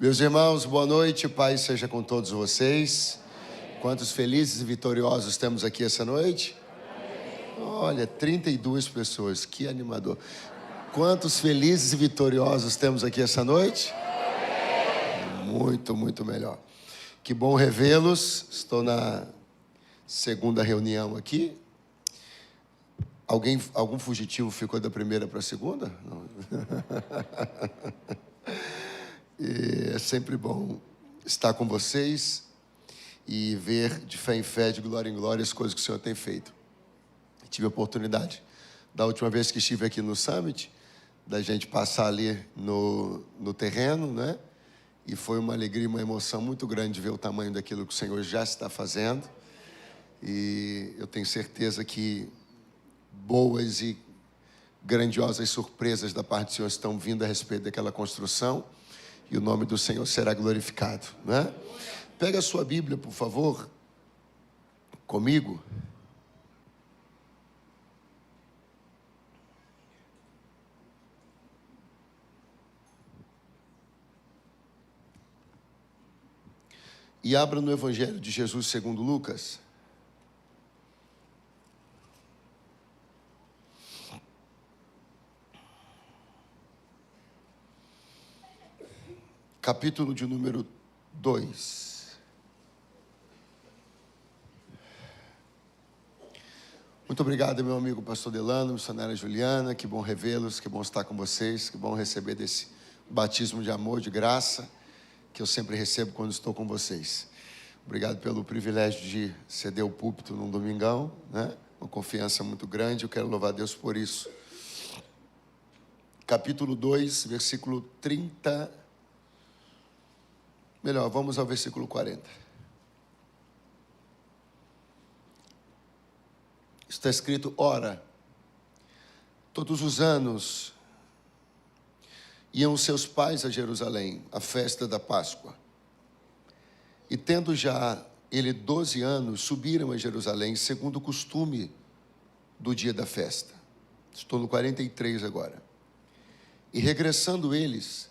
Meus irmãos, boa noite, paz seja com todos vocês. Quantos felizes e vitoriosos temos aqui essa noite? Olha, 32 pessoas, que animador. Quantos felizes e vitoriosos temos aqui essa noite? Muito, muito melhor. Que bom revê-los. Estou na segunda reunião aqui. Algum fugitivo ficou da primeira para a segunda? Não. E é sempre bom estar com vocês e ver de fé em fé, de glória em glória, as coisas que o Senhor tem feito. Tive a oportunidade, da última vez que estive aqui no Summit, da gente passar ali no terreno, né? E foi uma alegria, uma emoção muito grande ver o tamanho daquilo que o Senhor já está fazendo. E eu tenho certeza que boas e grandiosas surpresas da parte do Senhor estão vindo a respeito daquela construção. E o nome do Senhor será glorificado, né? Pega a sua Bíblia, por favor, comigo. E abra no Evangelho de Jesus segundo Lucas. Capítulo de número 2. Muito obrigado, meu amigo pastor Delano, missionária Juliana, que bom revê-los, que bom estar com vocês, que bom receber desse batismo de amor, de graça, que eu sempre recebo quando estou com vocês. Obrigado pelo privilégio de ceder o púlpito num domingão, né? Uma confiança muito grande, eu quero louvar a Deus por isso. Capítulo 2, versículo 30. Melhor, vamos ao versículo 40. Está escrito: ora, todos os anos iam seus pais a Jerusalém, à festa da Páscoa. E tendo já ele 12 anos, subiram a Jerusalém, segundo o costume do dia da festa. Estou no 43 agora. E regressando eles,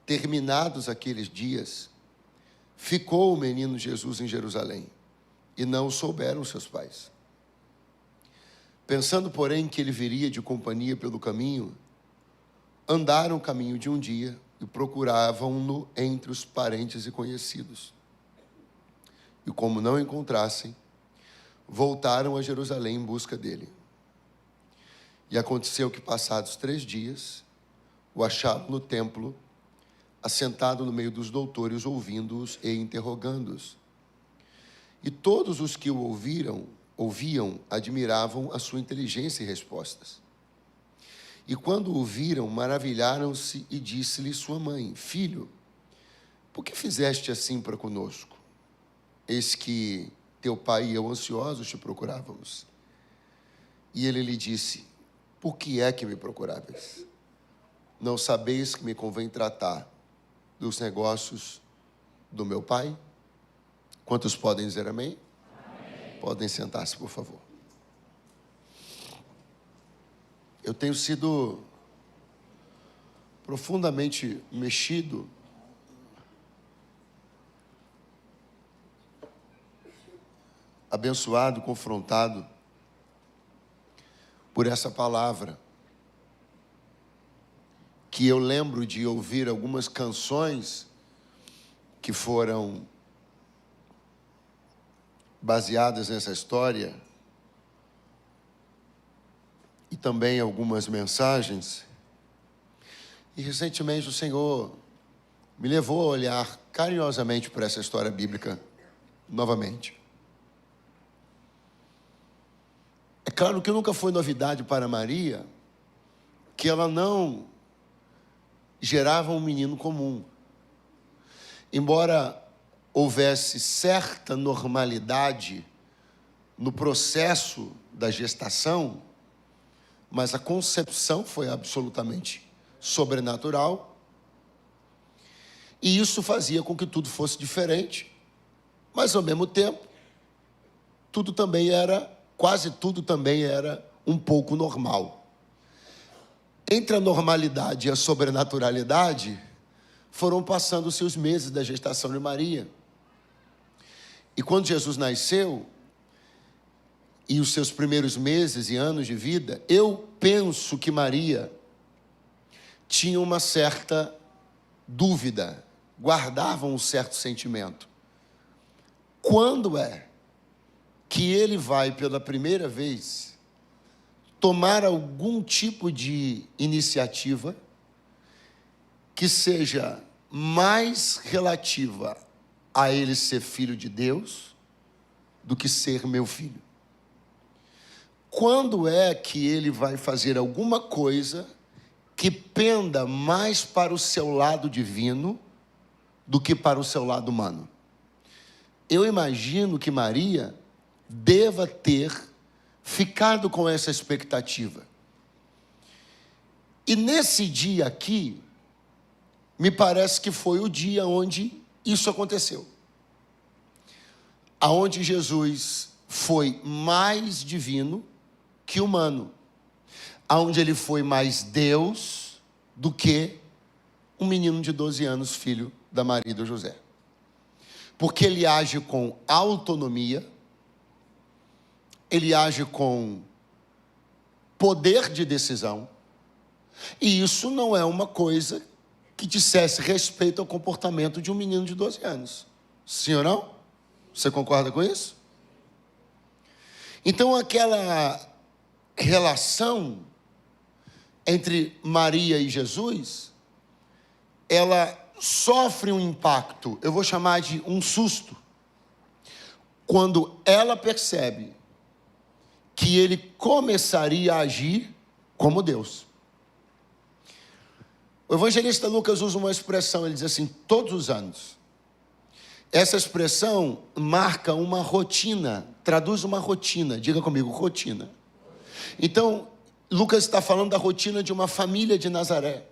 terminados aqueles dias, ficou o menino Jesus em Jerusalém, e não o souberam seus pais. Pensando, porém, que ele viria de companhia pelo caminho, andaram o caminho de um dia e procuravam-no entre os parentes e conhecidos. E como não encontrassem, voltaram a Jerusalém em busca dele. E aconteceu que, passados 3 dias, o acharam no templo, assentado no meio dos doutores, ouvindo-os e interrogando-os. E todos os que o ouviam, admiravam a sua inteligência e respostas. E quando o viram, maravilharam-se e disse-lhe sua mãe: filho, por que fizeste assim para conosco? Eis que teu pai e eu ansiosos te procurávamos. E ele lhe disse: por que é que me procuráveis? Não sabeis que me convém tratar dos negócios do meu pai? Quantos podem dizer amém? Amém. Podem sentar-se, por favor. Eu tenho sido profundamente mexido abençoado, confrontado por essa palavra, que eu lembro de ouvir algumas canções que foram baseadas nessa história e também algumas mensagens. E recentemente o Senhor me levou a olhar carinhosamente para essa história bíblica novamente. É claro que nunca foi novidade para Maria que ela não gerava um menino comum. Embora houvesse certa normalidade no processo da gestação, mas a concepção foi absolutamente sobrenatural. E isso fazia com que tudo fosse diferente, mas ao mesmo tempo, quase tudo também era um pouco normal. Entre a normalidade e a sobrenaturalidade, foram passando-se os meses da gestação de Maria. E quando Jesus nasceu, e os seus primeiros meses e anos de vida, eu penso que Maria tinha uma certa dúvida, guardava um certo sentimento. Quando é que ele vai pela primeira vez tomar algum tipo de iniciativa que seja mais relativa a ele ser filho de Deus do que ser meu filho? Quando é que ele vai fazer alguma coisa que penda mais para o seu lado divino do que para o seu lado humano? Eu imagino que Maria deva ter ficado com essa expectativa. E nesse dia aqui, me parece que foi o dia onde isso aconteceu. Aonde Jesus foi mais divino que humano. Aonde ele foi mais Deus do que um menino de 12 anos, filho da Maria e do José. Porque ele age com autonomia, ele age com poder de decisão, e isso não é uma coisa que dissesse respeito ao comportamento de um menino de 12 anos. Sim ou não? Você concorda com isso? Então aquela relação entre Maria e Jesus, ela sofre um impacto, eu vou chamar de um susto, quando ela percebe que ele começaria a agir como Deus. O evangelista Lucas usa uma expressão, ele diz assim, todos os anos. Essa expressão marca uma rotina, traduz uma rotina, diga comigo, rotina. Então, Lucas está falando da rotina de uma família de Nazaré.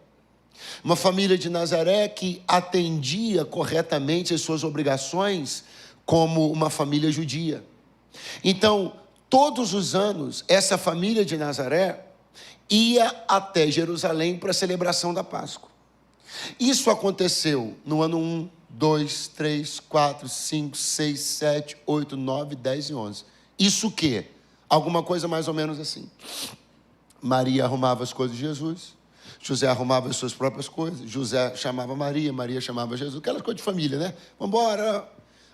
Uma família de Nazaré que atendia corretamente as suas obrigações como uma família judia. Então, todos os anos, essa família de Nazaré ia até Jerusalém para a celebração da Páscoa. Isso aconteceu no ano 1, 2, 3, 4, 5, 6, 7, 8, 9, 10 e 11. Isso o quê? Alguma coisa mais ou menos assim. Maria arrumava as coisas de Jesus, José arrumava as suas próprias coisas, José chamava Maria, Maria chamava Jesus, aquelas coisas de família, né? Vamos embora.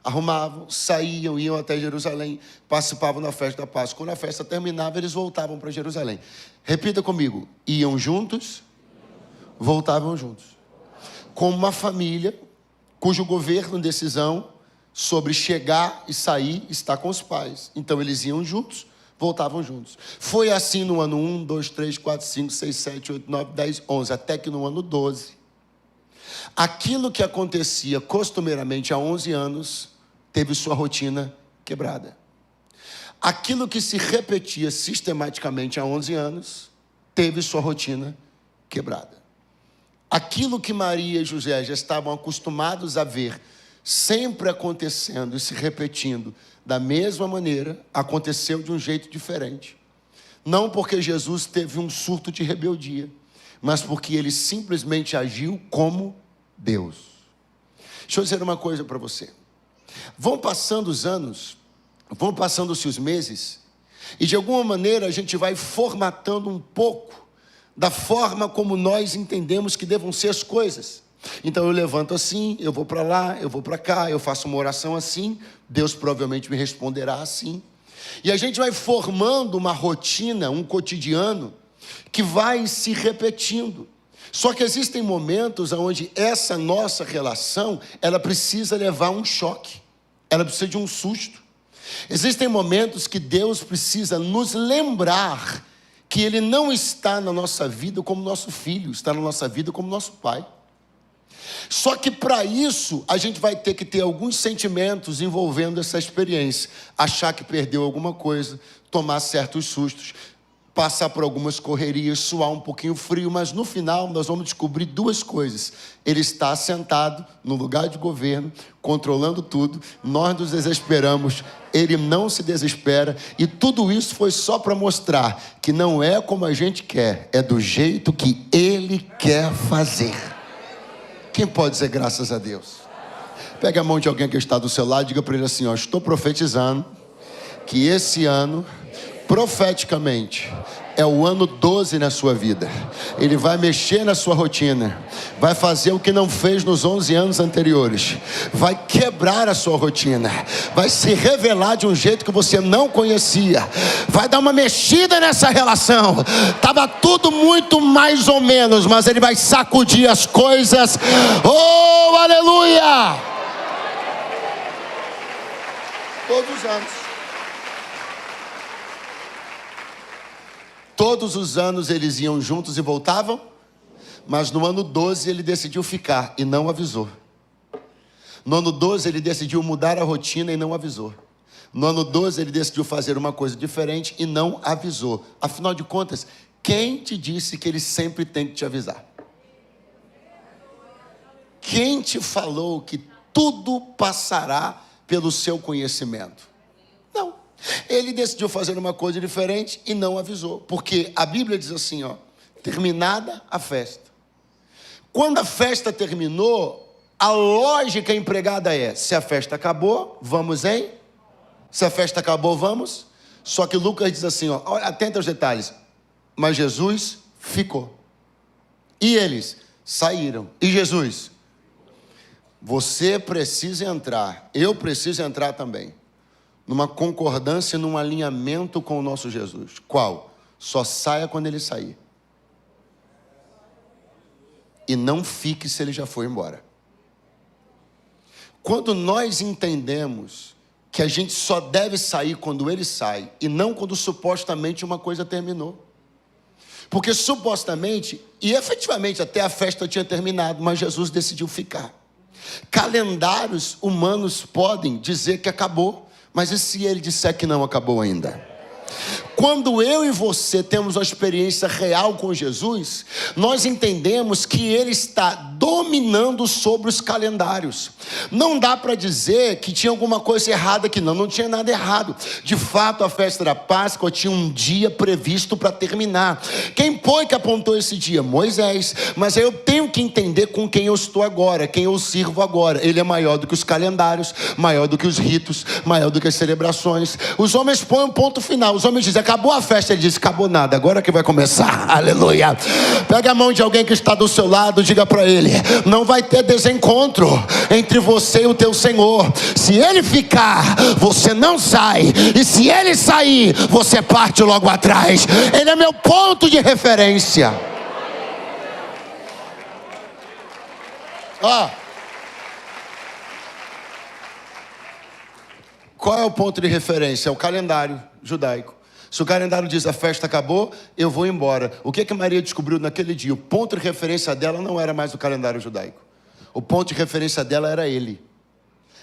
Arrumavam, saíam, iam até Jerusalém, participavam da festa da Páscoa. Quando a festa terminava, eles voltavam para Jerusalém. Repita comigo, iam juntos, voltavam juntos. Como uma família cujo governo, decisão sobre chegar e sair está com os pais. Então eles iam juntos, voltavam juntos. Foi assim no ano 1, 2, 3, 4, 5, 6, 7, 8, 9, 10, 11, até que no ano 12, aquilo que acontecia costumeiramente há 11 anos, teve sua rotina quebrada. Aquilo que se repetia sistematicamente há 11 anos, teve sua rotina quebrada. Aquilo que Maria e José já estavam acostumados a ver, sempre acontecendo e se repetindo da mesma maneira, aconteceu de um jeito diferente. Não porque Jesus teve um surto de rebeldia, mas porque ele simplesmente agiu como Deus. Deixa eu dizer uma coisa para você. Vão passando os anos, vão passando-se os meses, e de alguma maneira a gente vai formatando um pouco da forma como nós entendemos que devam ser as coisas. Então eu levanto assim, eu vou para lá, eu vou para cá, eu faço uma oração assim, Deus provavelmente me responderá assim. E a gente vai formando uma rotina, um cotidiano, que vai se repetindo. Só que existem momentos onde essa nossa relação, ela precisa levar um choque. Ela precisa de um susto. Existem momentos que Deus precisa nos lembrar que Ele não está na nossa vida como nosso filho, está na nossa vida como nosso pai. Só que para isso, a gente vai ter que ter alguns sentimentos envolvendo essa experiência. Achar que perdeu alguma coisa, tomar certos sustos, passar por algumas correrias, suar um pouquinho frio, mas no final nós vamos descobrir duas coisas. Ele está sentado no lugar de governo, controlando tudo, nós nos desesperamos, ele não se desespera, e tudo isso foi só para mostrar que não é como a gente quer, é do jeito que ele quer fazer. Quem pode dizer graças a Deus? Pega a mão de alguém que está do seu lado e diga para ele assim, ó, estou profetizando que esse ano, profeticamente, é o ano 12 na sua vida. Ele vai mexer na sua rotina, vai fazer o que não fez nos 11 anos anteriores, vai quebrar a sua rotina, vai se revelar de um jeito que você não conhecia, vai dar uma mexida nessa relação. Estava tudo muito mais ou menos, mas ele vai sacudir as coisas. Oh, aleluia! Todos os anos. Todos os anos eles iam juntos e voltavam, mas no ano 12 ele decidiu ficar e não avisou. No ano 12 ele decidiu mudar a rotina e não avisou. No ano 12 ele decidiu fazer uma coisa diferente e não avisou. Afinal de contas, quem te disse que ele sempre tem que te avisar? Quem te falou que tudo passará pelo seu conhecimento? Não. Ele decidiu fazer uma coisa diferente e não avisou. Porque a Bíblia diz assim, ó, terminada a festa. Quando a festa terminou, a lógica empregada é, se a festa acabou, vamos em? Se a festa acabou, vamos? Só que Lucas diz assim, ó, olha, atenta aos detalhes. Mas Jesus ficou. E eles saíram. E Jesus? Você precisa entrar, eu preciso entrar também, numa concordância, num alinhamento com o nosso Jesus. Qual? Só saia quando ele sair. E não fique se ele já foi embora. Quando nós entendemos que a gente só deve sair quando ele sai, e não quando supostamente uma coisa terminou. Porque supostamente, e efetivamente até a festa tinha terminado, mas Jesus decidiu ficar. Calendários humanos podem dizer que acabou, mas e se ele disser que não acabou ainda? Quando eu e você temos uma experiência real com Jesus, nós entendemos que ele está dominando sobre os calendários. Não dá para dizer que tinha alguma coisa errada aqui, não tinha nada errado. De fato, a festa da Páscoa tinha um dia previsto para terminar. Quem foi que apontou esse dia? Moisés. Mas eu tenho que entender com quem eu estou agora, quem eu sirvo agora. Ele é maior do que os calendários, maior do que os ritos, maior do que as celebrações. Os homens põem um ponto final. Os homens dizem, acabou a festa. Ele diz, acabou nada, agora que vai começar. Aleluia. Pega a mão de alguém que está do seu lado, diga para ele, não vai ter desencontro entre você e o teu Senhor. Se ele ficar, você não sai. E se ele sair, você parte logo atrás. Ele é meu ponto de referência. Qual é o ponto de referência? É o calendário judaico. Se o calendário diz a festa acabou, eu vou embora. O que Maria descobriu naquele dia? O ponto de referência dela não era mais o calendário judaico. O ponto de referência dela era ele.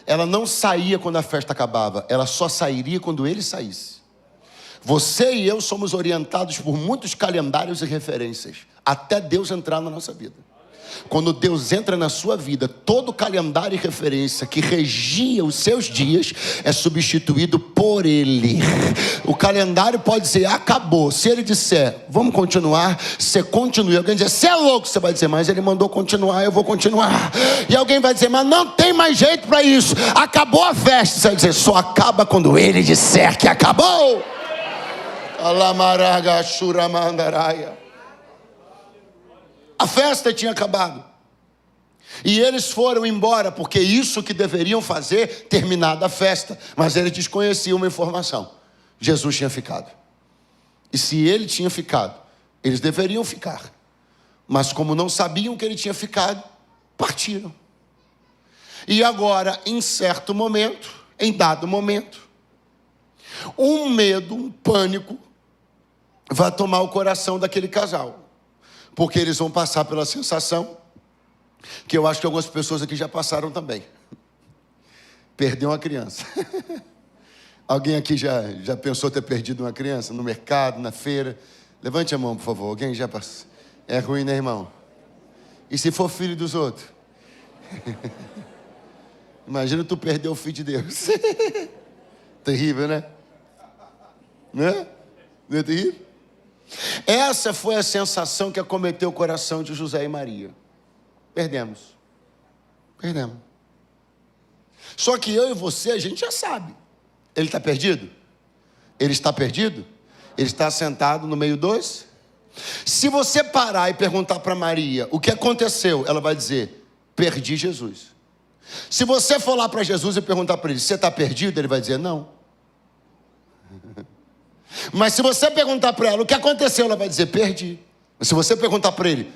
Ela não saía quando a festa acabava. Ela só sairia quando ele saísse. Você e eu somos orientados por muitos calendários e referências, até Deus entrar na nossa vida. Quando Deus entra na sua vida, todo calendário e referência que regia os seus dias é substituído por Ele. O calendário pode dizer, acabou. Se Ele disser, vamos continuar, você continua. Alguém dizer, você é louco, você vai dizer, mas Ele mandou continuar, eu vou continuar. E alguém vai dizer, mas não tem mais jeito para isso, acabou a festa. Você vai dizer, só acaba quando Ele disser que acabou. Alamaraga Shuramandaraya. A festa tinha acabado. E eles foram embora, porque isso que deveriam fazer, terminada a festa. Mas eles desconheciam uma informação. Jesus tinha ficado. E se ele tinha ficado, eles deveriam ficar. Mas como não sabiam que ele tinha ficado, partiram. E agora, em certo momento, em dado momento, um medo, um pânico, vai tomar o coração daquele casal. Porque eles vão passar pela sensação que eu acho que algumas pessoas aqui já passaram também. Perdeu uma criança. Alguém aqui já pensou ter perdido uma criança no mercado, na feira? Levante a mão, por favor. Alguém já passou? É ruim, né, irmão? E se for filho dos outros? Imagina tu perder o filho de Deus. Terrível, né? Né? Não é terrível? Essa foi a sensação que acometeu o coração de José e Maria. Perdemos. Perdemos. Só que eu e você, a gente já sabe. Ele está perdido? Ele está perdido? Ele está sentado no meio dos... Se você parar e perguntar para Maria o que aconteceu, ela vai dizer, perdi Jesus. Se você for lá para Jesus e perguntar para ele, você está perdido? Ele vai dizer, não. Mas se você perguntar para ela o que aconteceu, ela vai dizer, perdi. Mas se você perguntar para ele,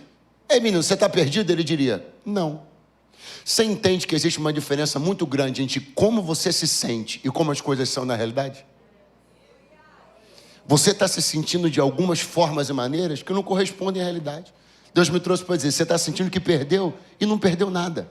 ei menino, você está perdido? Ele diria, não. Você entende que existe uma diferença muito grande entre como você se sente e como as coisas são na realidade? Você está se sentindo de algumas formas e maneiras que não correspondem à realidade. Deus me trouxe para dizer, você está sentindo que perdeu e não perdeu nada.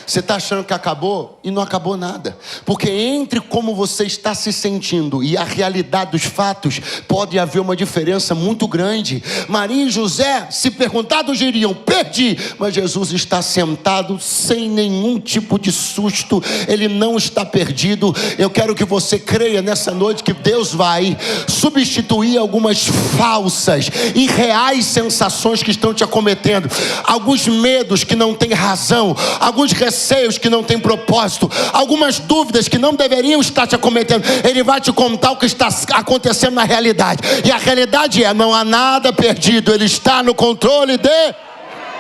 Você está achando que acabou e não acabou nada. Porque entre como você está se sentindo e a realidade dos fatos, pode haver uma diferença muito grande. Maria e José, se perguntados, diriam, perdi. Mas Jesus está sentado sem nenhum tipo de susto. Ele não está perdido. Eu quero que você creia nessa noite que Deus vai substituir algumas falsas e reais sensações que estão te acometendo. Alguns medos que não têm razão. Alguns receios que não têm propósito, algumas dúvidas que não deveriam estar te acometendo. Ele vai te contar o que está acontecendo na realidade. E a realidade é, não há nada perdido. Ele está no controle de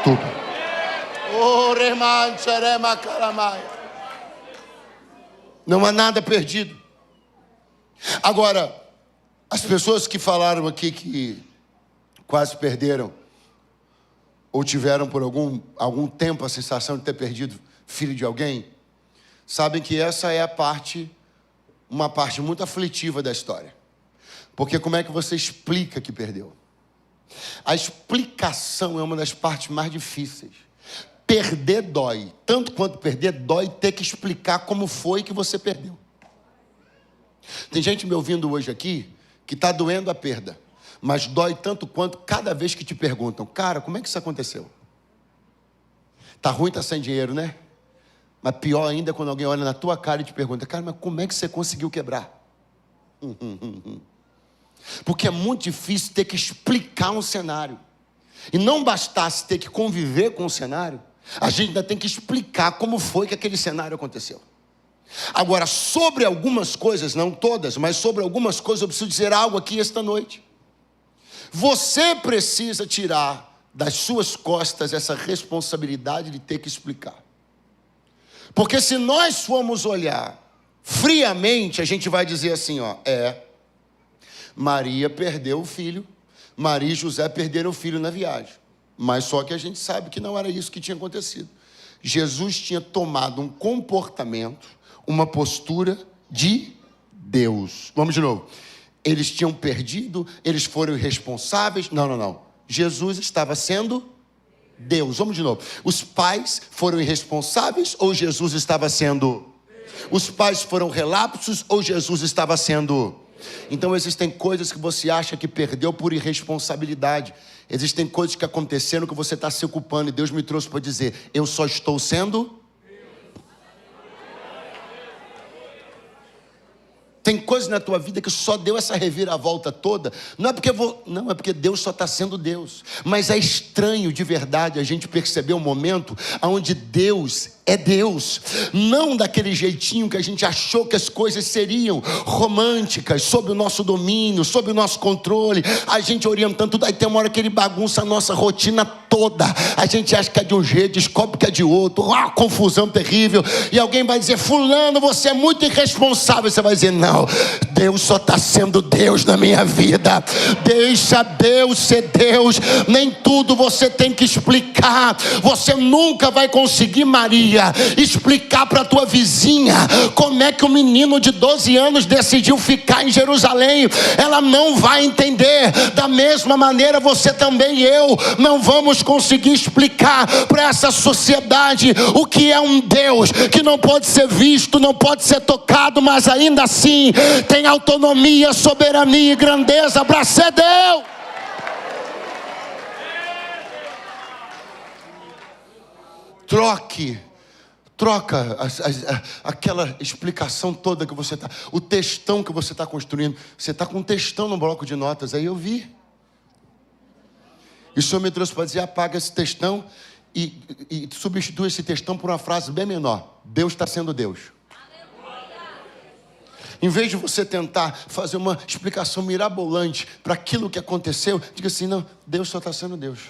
tudo. Não há nada perdido. Agora, as pessoas que falaram aqui que quase perderam, ou tiveram por algum tempo a sensação de ter perdido filho de alguém, sabem que essa é uma parte muito aflitiva da história. Porque como é que você explica que perdeu? A explicação é uma das partes mais difíceis. Perder dói. Tanto quanto perder, dói ter que explicar como foi que você perdeu. Tem gente me ouvindo hoje aqui que está doendo a perda, mas dói tanto quanto cada vez que te perguntam, cara, como é que isso aconteceu? Tá ruim, tá sem dinheiro, né? Mas pior ainda é quando alguém olha na tua cara e te pergunta, cara, mas como é que você conseguiu quebrar? Porque é muito difícil ter que explicar um cenário. E não bastasse ter que conviver com o cenário, a gente ainda tem que explicar como foi que aquele cenário aconteceu. Agora, sobre algumas coisas, não todas, mas sobre algumas coisas eu preciso dizer algo aqui esta noite. Você precisa tirar das suas costas essa responsabilidade de ter que explicar. Porque se nós formos olhar friamente, a gente vai dizer assim, ó, Maria perdeu o filho, Maria e José perderam o filho na viagem. Mas só que a gente sabe que não era isso que tinha acontecido. Jesus tinha tomado um comportamento, uma postura de Deus. Vamos de novo. Eles tinham perdido, eles foram irresponsáveis. Não. Jesus estava sendo Deus. Vamos de novo. Os pais foram irresponsáveis ou Jesus estava sendo? Os pais foram relapsos ou Jesus estava sendo? Então existem coisas que você acha que perdeu por irresponsabilidade. Existem coisas que aconteceram que você está se ocupando. E Deus me trouxe para dizer, eu só estou sendo... Tem coisas na tua vida que só deu essa reviravolta toda. Não, é porque Deus só está sendo Deus. Mas é estranho de verdade a gente perceber um momento onde Deus é Deus. Não daquele jeitinho que a gente achou que as coisas seriam românticas, sob o nosso domínio, sob o nosso controle. A gente orientando tudo. Aí tem uma hora que ele bagunça a nossa rotina toda. A gente acha que é de um jeito, descobre que é de outro. Uma confusão terrível. E alguém vai dizer, fulano, você é muito irresponsável. Você vai dizer, não. Deus só está sendo Deus na minha vida. Deixa Deus ser Deus. Nem tudo você tem que explicar. Você nunca vai conseguir, Maria, explicar para a tua vizinha como é que o menino de 12 anos decidiu ficar em Jerusalém. Ela não vai entender. Da mesma maneira você também e eu não vamos conseguir explicar para essa sociedade o que é um Deus que não pode ser visto, não pode ser tocado, mas ainda assim tem autonomia, soberania e grandeza para ser Deus. Troca aquela explicação toda que você está, o textão que você está construindo. Você está com um textão no bloco de notas, aí eu vi. E o Senhor me trouxe para dizer, apaga esse textão e substitui esse textão por uma frase bem menor. Deus está sendo Deus. Em vez de você tentar fazer uma explicação mirabolante para aquilo que aconteceu, diga assim, não, Deus só está sendo Deus.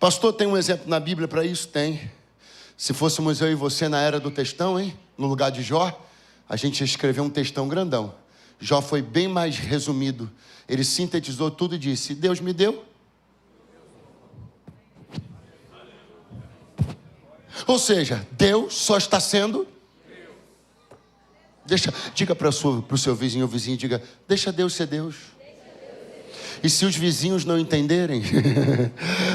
Pastor, tem um exemplo na Bíblia para isso? Tem. Se fôssemos eu e você na era do textão, hein? No lugar de Jó, a gente ia escrever um textão grandão. Jó foi bem mais resumido. Ele sintetizou tudo e disse, Deus me deu. Ou seja, Deus só está sendo. Diga para o seu vizinho, diga, deixa Deus ser Deus. E se os vizinhos não entenderem,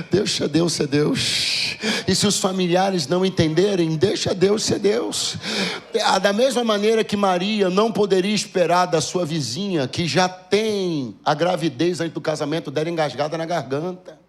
deixa Deus ser Deus. E se os familiares não entenderem, deixa Deus ser Deus. Da mesma maneira que Maria não poderia esperar da sua vizinha, que já tem a gravidez antes do casamento dela engasgada na garganta,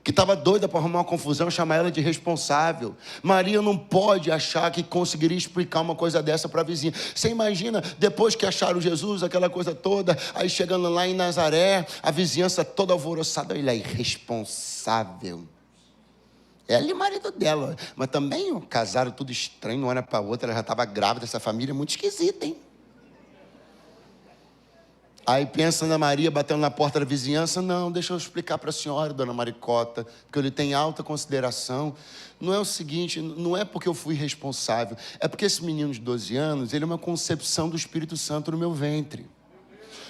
que estava doida para arrumar uma confusão, chamar ela de responsável. Maria não pode achar que conseguiria explicar uma coisa dessa para a vizinha. Você imagina, depois que acharam Jesus, aquela coisa toda, aí chegando lá em Nazaré, a vizinhança toda alvoroçada, ele é irresponsável. Ela e o marido dela, mas também casaram tudo estranho, uma hora para outra, ela já estava grávida, essa família é muito esquisita, hein? Aí pensa na Maria batendo na porta da vizinhança, não, deixa eu explicar para a senhora, dona Maricota, porque eu lhe tenho alta consideração. Não é o seguinte, não é porque eu fui responsável, é porque esse menino de 12 anos, ele é uma concepção do Espírito Santo no meu ventre.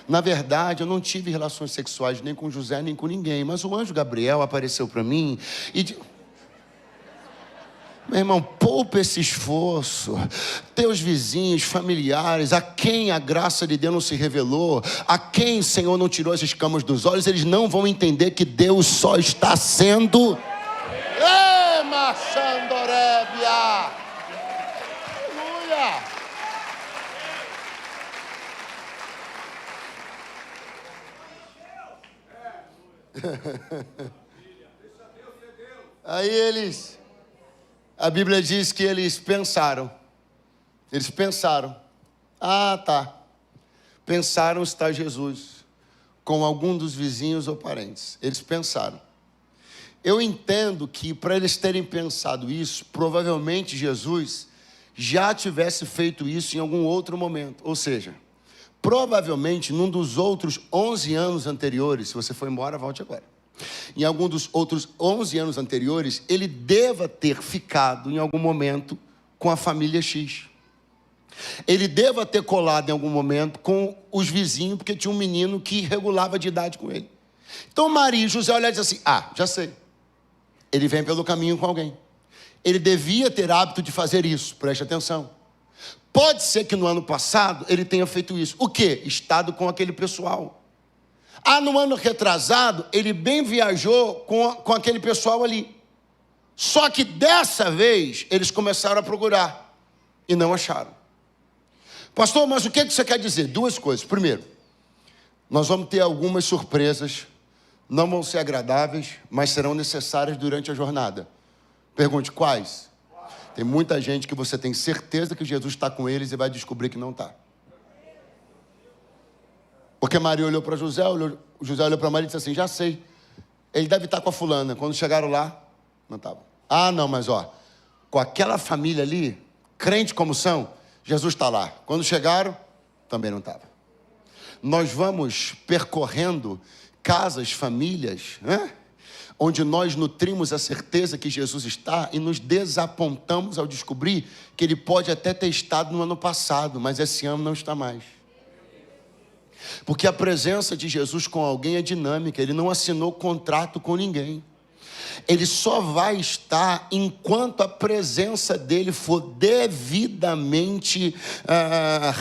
Na verdade, eu não tive relações sexuais nem com José, nem com ninguém, mas o anjo Gabriel apareceu para mim e... Meu irmão, poupa esse esforço. Teus vizinhos, familiares, a quem a graça de Deus não se revelou, a quem o Senhor não tirou as escamas dos olhos, eles não vão entender que Deus só está sendo... Ema Xandorébia! Aleluia! Aí eles... A Bíblia diz que eles pensaram. Ah, tá. Pensaram estar Jesus com algum dos vizinhos ou parentes. Eles pensaram. Eu entendo que para eles terem pensado isso, provavelmente Jesus já tivesse feito isso em algum outro momento. Ou seja, provavelmente num dos outros 11 anos anteriores, se você for embora, volte agora. Em algum dos outros 11 anos anteriores, ele deva ter ficado em algum momento com a família X. Ele deva ter colado em algum momento com os vizinhos, porque tinha um menino que regulava de idade com ele. Então Maria e José olharam e disseram assim, já sei. Ele vem pelo caminho com alguém. Ele devia ter hábito de fazer isso, preste atenção. Pode ser que no ano passado ele tenha feito isso. O quê? Estado com aquele pessoal. No ano retrasado, ele bem viajou com aquele pessoal ali. Só que dessa vez, eles começaram a procurar e não acharam. Pastor, mas o que você quer dizer? Duas coisas. Primeiro, nós vamos ter algumas surpresas, não vão ser agradáveis, mas serão necessárias durante a jornada. Pergunte, quais? Tem muita gente que você tem certeza que Jesus está com eles e vai descobrir que não está. Porque Maria olhou para José, José olhou para Maria e disse assim, já sei, ele deve estar com a fulana. Quando chegaram lá, não estava. Não, mas com aquela família ali, crente como são, Jesus está lá. Quando chegaram, também não estava. Nós vamos percorrendo casas, famílias, onde nós nutrimos a certeza que Jesus está e nos desapontamos ao descobrir que ele pode até ter estado no ano passado, mas esse ano não está mais. Porque a presença de Jesus com alguém é dinâmica, ele não assinou contrato com ninguém. Ele só vai estar enquanto a presença dele for devidamente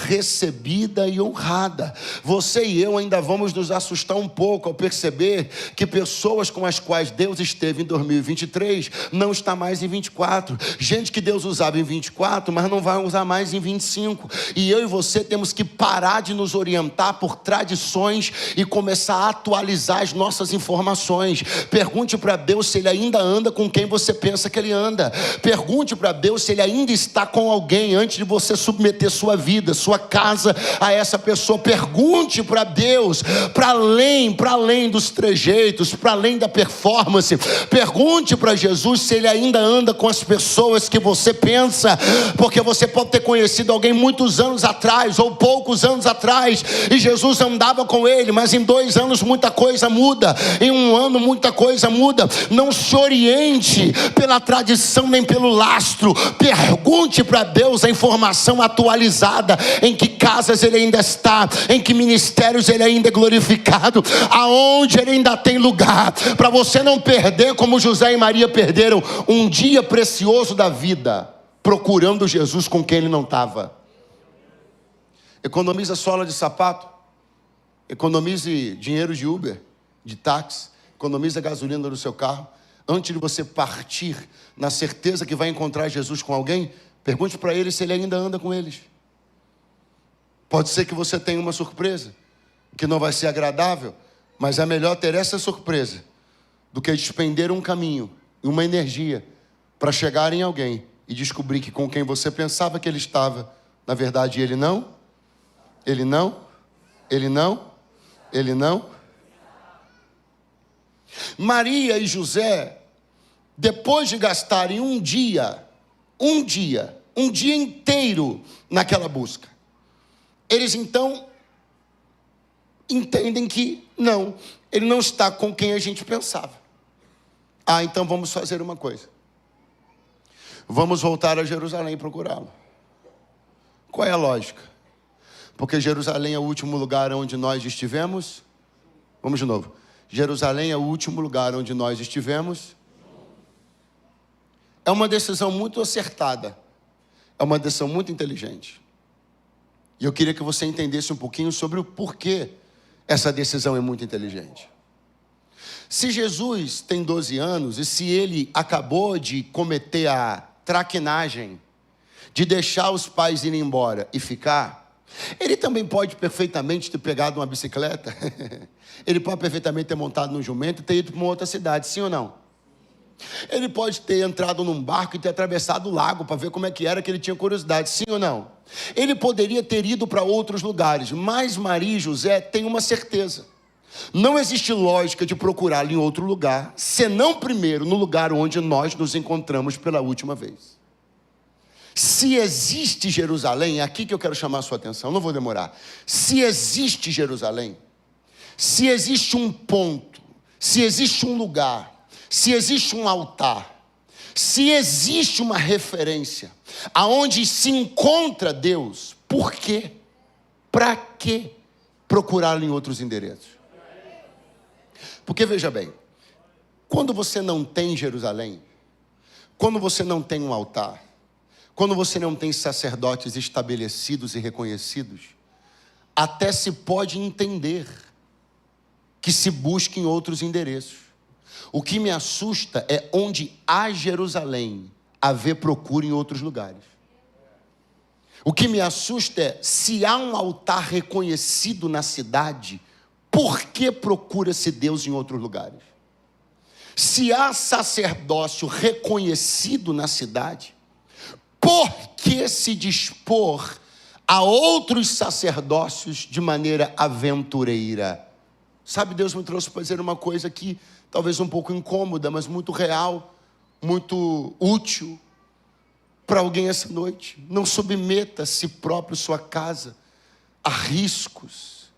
recebida e honrada. Você e eu ainda vamos nos assustar um pouco ao perceber que pessoas com as quais Deus esteve em 2023 não está mais em 24. Gente que Deus usava em 24, mas não vai usar mais em 25. E eu e você temos que parar de nos orientar por tradições e começar a atualizar as nossas informações. Pergunte para Deus se se ele ainda anda com quem você pensa que ele anda. Pergunte para Deus se ele ainda está com alguém antes de você submeter sua vida, sua casa a essa pessoa. Pergunte para Deus, para além dos trejeitos, para além da performance. Pergunte para Jesus se ele ainda anda com as pessoas que você pensa, porque você pode ter conhecido alguém muitos anos atrás ou poucos anos atrás e Jesus andava com ele, mas em 2 anos muita coisa muda, em 1 ano muita coisa muda. Não se oriente pela tradição nem pelo lastro. Pergunte para Deus a informação atualizada, em que casas ele ainda está, em que ministérios ele ainda é glorificado, aonde ele ainda tem lugar, para você não perder como José e Maria perderam um dia precioso da vida, procurando Jesus com quem ele não estava. Economiza sola de sapato, economize dinheiro de Uber, de táxi, economiza gasolina no seu carro. Antes de você partir, na certeza que vai encontrar Jesus com alguém, pergunte para ele se ele ainda anda com eles. Pode ser que você tenha uma surpresa, que não vai ser agradável, mas é melhor ter essa surpresa do que despender um caminho e uma energia para chegar em alguém e descobrir que com quem você pensava que ele estava, na verdade ele não. Maria e José, depois de gastarem um dia inteiro naquela busca, eles então entendem que não, ele não está com quem a gente pensava. Então vamos fazer uma coisa. Vamos voltar a Jerusalém e procurá-lo. Qual é a lógica? Porque Jerusalém é o último lugar onde nós estivemos. Vamos de novo. Jerusalém é o último lugar onde nós estivemos. É uma decisão muito acertada. É uma decisão muito inteligente. E eu queria que você entendesse um pouquinho sobre o porquê essa decisão é muito inteligente. Se Jesus tem 12 anos e se ele acabou de cometer a traquinagem de deixar os pais irem embora e ficar, ele também pode perfeitamente ter pegado uma bicicleta, ele pode perfeitamente ter montado num jumento e ter ido para uma outra cidade, sim ou não? Ele pode ter entrado num barco e ter atravessado o lago para ver como é que era, que ele tinha curiosidade, sim ou não? Ele poderia ter ido para outros lugares, mas Maria e José têm uma certeza. Não existe lógica de procurá-lo em outro lugar, senão primeiro no lugar onde nós nos encontramos pela última vez. Se existe Jerusalém, é aqui que eu quero chamar a sua atenção, não vou demorar. Se existe Jerusalém, se existe um ponto, se existe um lugar, se existe um altar, se existe uma referência aonde se encontra Deus, por quê? Para que procurá-lo em outros endereços? Porque veja bem, quando você não tem Jerusalém, quando você não tem um altar, quando você não tem sacerdotes estabelecidos e reconhecidos, até se pode entender que se busque em outros endereços. O que me assusta é onde há Jerusalém, haver procura em outros lugares. O que me assusta é se há um altar reconhecido na cidade, por que procura-se Deus em outros lugares? Se há sacerdócio reconhecido na cidade, por que se dispor a outros sacerdócios de maneira aventureira? Sabe, Deus me trouxe para dizer uma coisa que talvez um pouco incômoda, mas muito real, muito útil para alguém essa noite. Não submeta a si próprio, sua casa, a riscos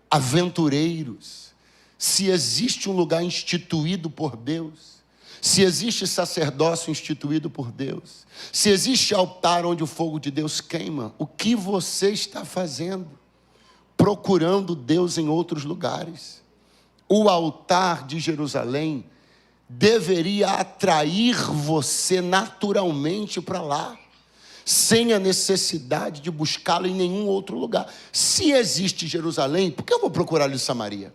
aventureiros. Se existe um lugar instituído por Deus, se existe sacerdócio instituído por Deus, se existe altar onde o fogo de Deus queima, o que você está fazendo? Procurando Deus em outros lugares. O altar de Jerusalém deveria atrair você naturalmente para lá, sem a necessidade de buscá-lo em nenhum outro lugar. Se existe Jerusalém, por que eu vou procurá-lo em Samaria?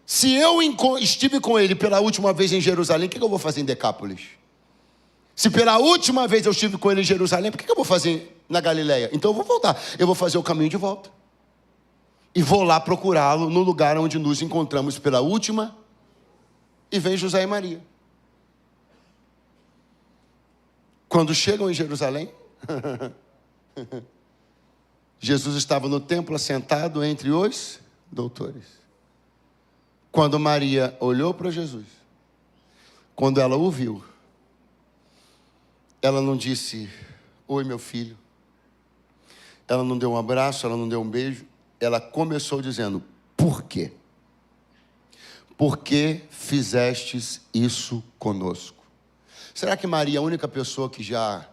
Se eu estive com ele pela última vez em Jerusalém, o que eu vou fazer em Decápolis? Se pela última vez eu estive com ele em Jerusalém, por que eu vou fazer na Galileia? Então eu vou voltar, eu vou fazer o caminho de volta. E vou lá procurá-lo no lugar onde nos encontramos pela última. E vem José e Maria. Quando chegam em Jerusalém, Jesus estava no templo assentado entre os doutores. Quando Maria olhou para Jesus, quando ela o viu, ela não disse: oi, meu filho. Ela não deu um abraço, ela não deu um beijo. Ela começou dizendo: por quê? Por que fizestes isso conosco? Será que Maria é a única pessoa que já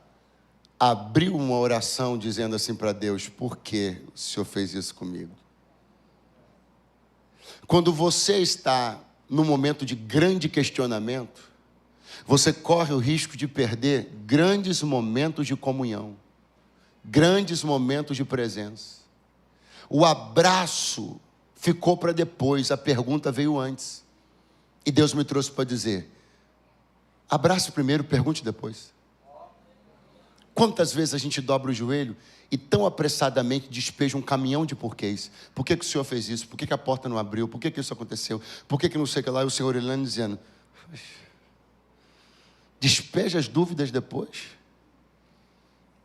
abriu uma oração dizendo assim para Deus: por que o Senhor fez isso comigo? Quando você está num momento de grande questionamento, você corre o risco de perder grandes momentos de comunhão, grandes momentos de presença. O abraço ficou para depois, a pergunta veio antes. E Deus me trouxe para dizer: abrace primeiro, pergunte depois. Quantas vezes a gente dobra o joelho e tão apressadamente despeja um caminhão de porquês? Por que o Senhor fez isso? Por que a porta não abriu? Por que isso aconteceu? Por que não sei o que lá? E o Senhor olhando dizendo: despeja as dúvidas depois.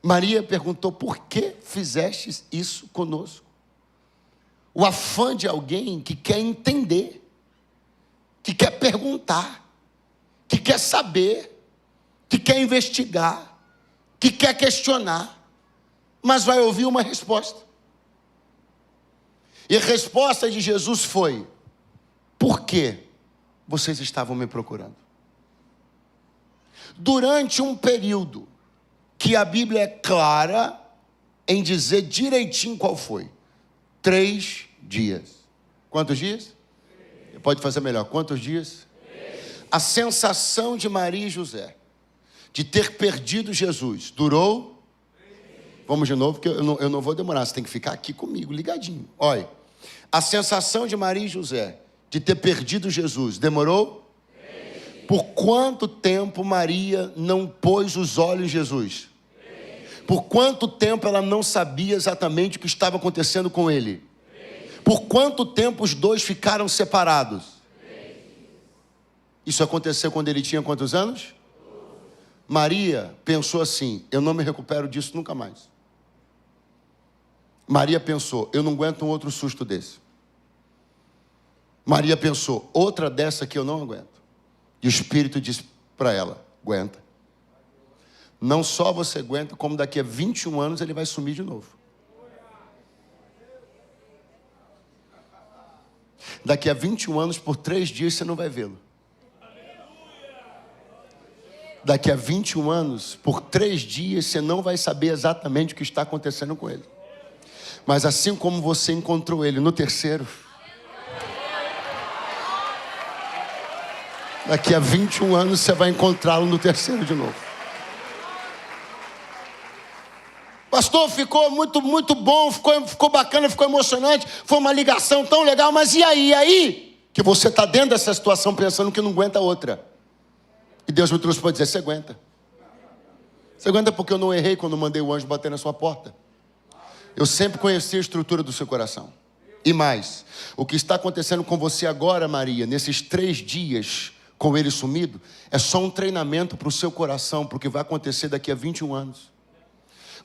Maria perguntou: por que fizestes isso conosco? O afã de alguém que quer entender, que quer perguntar, que quer saber, que quer investigar, que quer questionar, mas vai ouvir uma resposta. E a resposta de Jesus foi: por que vocês estavam me procurando? Durante um período que a Bíblia é clara em dizer direitinho qual foi. 3 dias. Quantos dias? 3. Pode fazer melhor. Quantos dias? 3. A sensação de Maria e José de ter perdido Jesus durou? 3. Vamos de novo, porque eu não vou demorar. Você tem que ficar aqui comigo, ligadinho. Olha, a sensação de Maria e José de ter perdido Jesus demorou? 3. Por quanto tempo Maria não pôs os olhos em Jesus? 3. Por quanto tempo ela não sabia exatamente o que estava acontecendo com ele? 3. Por quanto tempo os dois ficaram separados? 3. Isso aconteceu quando ele tinha quantos anos? 12. Maria pensou assim: eu não me recupero disso nunca mais. Maria pensou: eu não aguento um outro susto desse. Maria pensou: outra dessa que eu não aguento. E o Espírito disse para ela: aguenta. Não só você aguenta, como daqui a 21 anos ele vai sumir de novo. Daqui a 21 anos, por 3 dias, você não vai vê-lo. Daqui a 21 anos, por 3 dias, você não vai saber exatamente o que está acontecendo com ele. Mas assim como você encontrou ele no terceiro, daqui a 21 anos você vai encontrá-lo no terceiro de novo. Pastor, ficou muito bom, ficou bacana, ficou emocionante, foi uma ligação tão legal, mas e aí? Que você está dentro dessa situação pensando que não aguenta outra. E Deus me trouxe para dizer: você aguenta. Você aguenta porque eu não errei quando mandei o anjo bater na sua porta. Eu sempre conheci a estrutura do seu coração. E mais, o que está acontecendo com você agora, Maria, nesses 3 dias com ele sumido, é só um treinamento para o seu coração, porque vai acontecer daqui a 21 anos.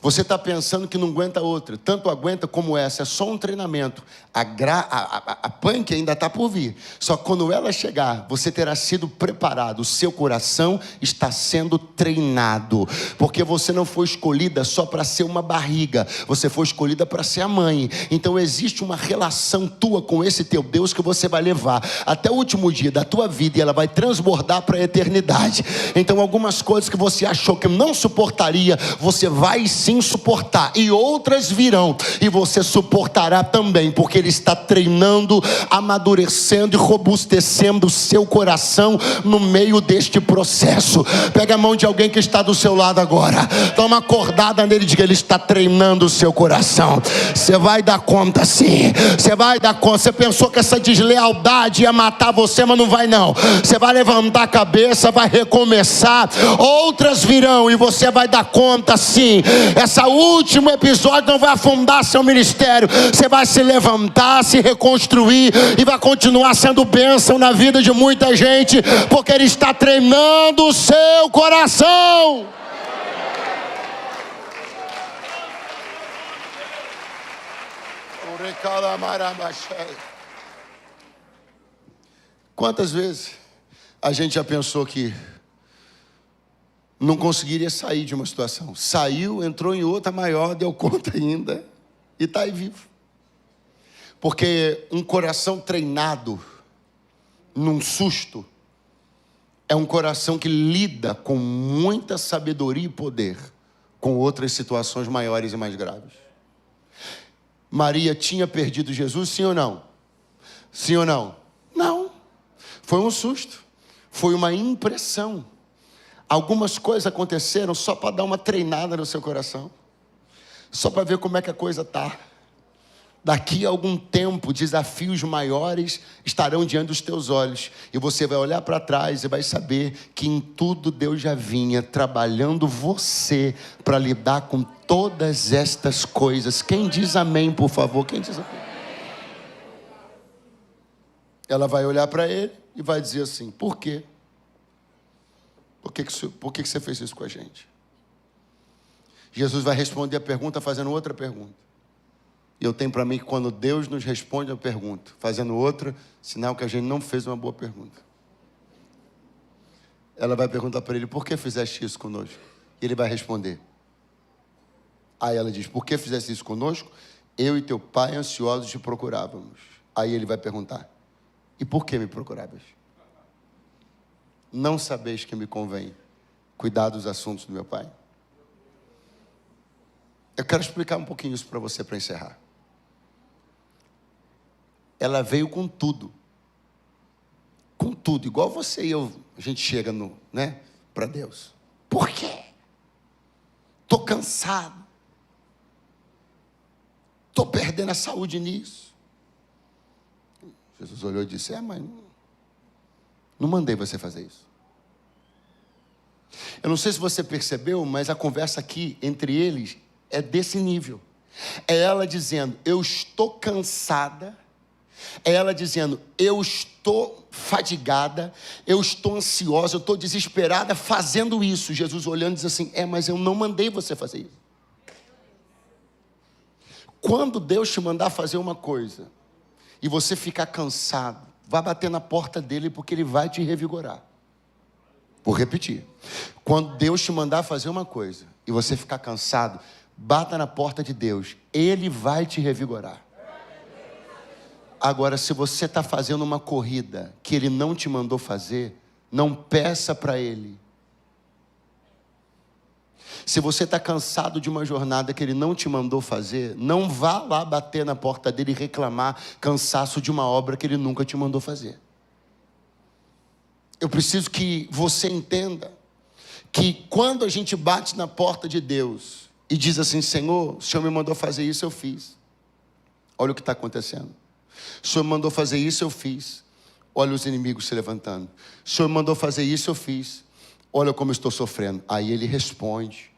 Você está pensando que não aguenta outra, tanto aguenta como essa, é só um treinamento. A punk ainda está por vir, só que quando ela chegar, você terá sido preparado, o seu coração está sendo treinado, porque você não foi escolhida só para ser uma barriga, você foi escolhida para ser a mãe. Então existe uma relação tua com esse teu Deus que você vai levar até o último dia da tua vida, e ela vai transbordar para a eternidade. Então algumas coisas que você achou que não suportaria, você vai sim suportar, e outras virão, e você suportará também, porque ele está treinando, amadurecendo e robustecendo o seu coração no meio deste processo. Pega a mão de alguém que está do seu lado agora, dá uma acordada nele e diga: ele está treinando o seu coração. Você vai dar conta sim, você vai dar conta. Você pensou que essa deslealdade ia matar você, mas não vai não. Você vai levantar a cabeça, vai recomeçar, outras virão e você vai dar conta sim. Esse último episódio não vai afundar seu ministério. Você vai se levantar, se reconstruir e vai continuar sendo bênção na vida de muita gente, porque ele está treinando o seu coração. Quantas vezes a gente já pensou que não conseguiria sair de uma situação? Saiu, entrou em outra maior, deu conta ainda e está aí vivo. Porque um coração treinado num susto é um coração que lida com muita sabedoria e poder com outras situações maiores e mais graves. Maria tinha perdido Jesus, sim ou não? Sim ou não? Não. Foi um susto. Foi uma impressão. Algumas coisas aconteceram só para dar uma treinada no seu coração. Só para ver como é que a coisa está. Daqui a algum tempo, desafios maiores estarão diante dos teus olhos. E você vai olhar para trás e vai saber que em tudo Deus já vinha trabalhando você para lidar com todas estas coisas. Quem diz amém, por favor? Quem diz amém? Ela vai olhar para ele e vai dizer assim: por quê? Por que você fez isso com a gente? Jesus vai responder a pergunta fazendo outra pergunta. E eu tenho para mim que quando Deus nos responde a pergunta, fazendo outra, sinal que a gente não fez uma boa pergunta. Ela vai perguntar para ele: por que fizeste isso conosco? E ele vai responder. Aí ela diz: por que fizeste isso conosco? Eu e teu pai ansiosos te procurávamos. Aí ele vai perguntar: e por que me procuravas? Não sabeis que me convém cuidar dos assuntos do meu pai? Eu quero explicar um pouquinho isso para você, para encerrar. Ela veio com tudo. Com tudo. Igual você e eu, a gente chega para Deus. Por quê? Estou cansado. Estou perdendo a saúde nisso. Jesus olhou e disse: mas não mandei você fazer isso. Eu não sei se você percebeu, mas a conversa aqui entre eles é desse nível. É ela dizendo: eu estou cansada. É ela dizendo: eu estou fadigada, eu estou ansiosa, eu estou desesperada fazendo isso. Jesus olhando diz assim: mas eu não mandei você fazer isso. Quando Deus te mandar fazer uma coisa e você ficar cansado, vá bater na porta dele, porque ele vai te revigorar. Vou repetir. Quando Deus te mandar fazer uma coisa e você ficar cansado, bata na porta de Deus, ele vai te revigorar. Agora, se você está fazendo uma corrida que ele não te mandou fazer, não peça para ele. Se você está cansado de uma jornada que ele não te mandou fazer, não vá lá bater na porta dele e reclamar cansaço de uma obra que ele nunca te mandou fazer. Eu preciso que você entenda que quando a gente bate na porta de Deus e diz assim: Senhor, o Senhor me mandou fazer isso, eu fiz. Olha o que está acontecendo. O Senhor mandou fazer isso, eu fiz. Olha os inimigos se levantando. O Senhor mandou fazer isso, eu fiz. Olha como eu estou sofrendo. Aí ele responde.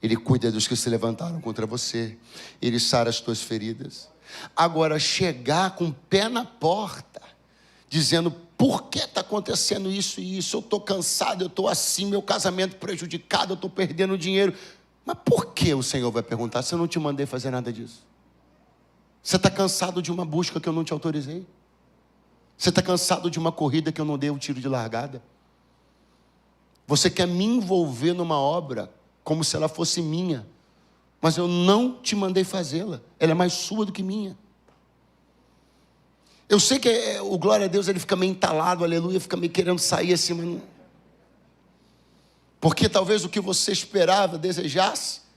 Ele cuida dos que se levantaram contra você. Ele sara as tuas feridas. Agora, chegar com o pé na porta, dizendo: por que está acontecendo isso e isso? Eu estou cansado, eu estou assim, meu casamento prejudicado, eu estou perdendo dinheiro. Mas por que o Senhor vai perguntar se eu não te mandei fazer nada disso? Você está cansado de uma busca que eu não te autorizei? Você está cansado de uma corrida que eu não dei o tiro de largada? Você quer me envolver numa obra como se ela fosse minha, mas eu não te mandei fazê-la. Ela é mais sua do que minha. Eu sei que o glória a Deus, ele fica meio entalado, aleluia, fica meio querendo sair assim, mas não... Porque talvez o que você esperava, desejasse,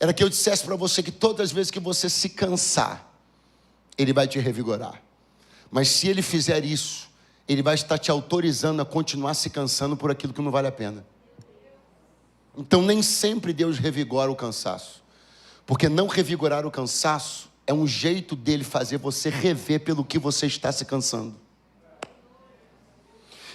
era que eu dissesse para você que todas as vezes que você se cansar, ele vai te revigorar. Mas se ele fizer isso, ele vai estar te autorizando a continuar se cansando por aquilo que não vale a pena. Então nem sempre Deus revigora o cansaço. Porque não revigorar o cansaço é um jeito dele fazer você rever pelo que você está se cansando.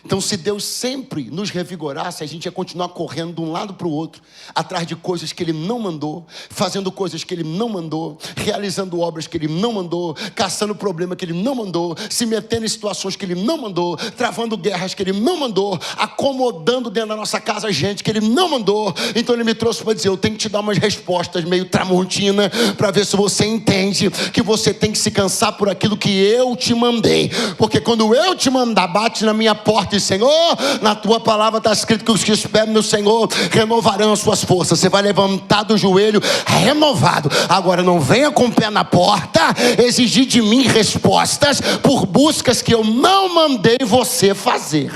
Então, se Deus sempre nos revigorasse, a gente ia continuar correndo de um lado para o outro, atrás de coisas que Ele não mandou, fazendo coisas que Ele não mandou, realizando obras que Ele não mandou, caçando problema que Ele não mandou, se metendo em situações que Ele não mandou, travando guerras que Ele não mandou, acomodando dentro da nossa casa gente que Ele não mandou. Então Ele me trouxe para dizer: eu tenho que te dar umas respostas meio tramontina, para ver se você entende que você tem que se cansar por aquilo que eu te mandei. Porque quando eu te mandar, bate na minha porta, Senhor, na tua palavra está escrito que os que esperam no Senhor renovarão as suas forças. Você vai levantar do joelho renovado. Agora não venha com o pé na porta exigir de mim respostas por buscas que eu não mandei você fazer.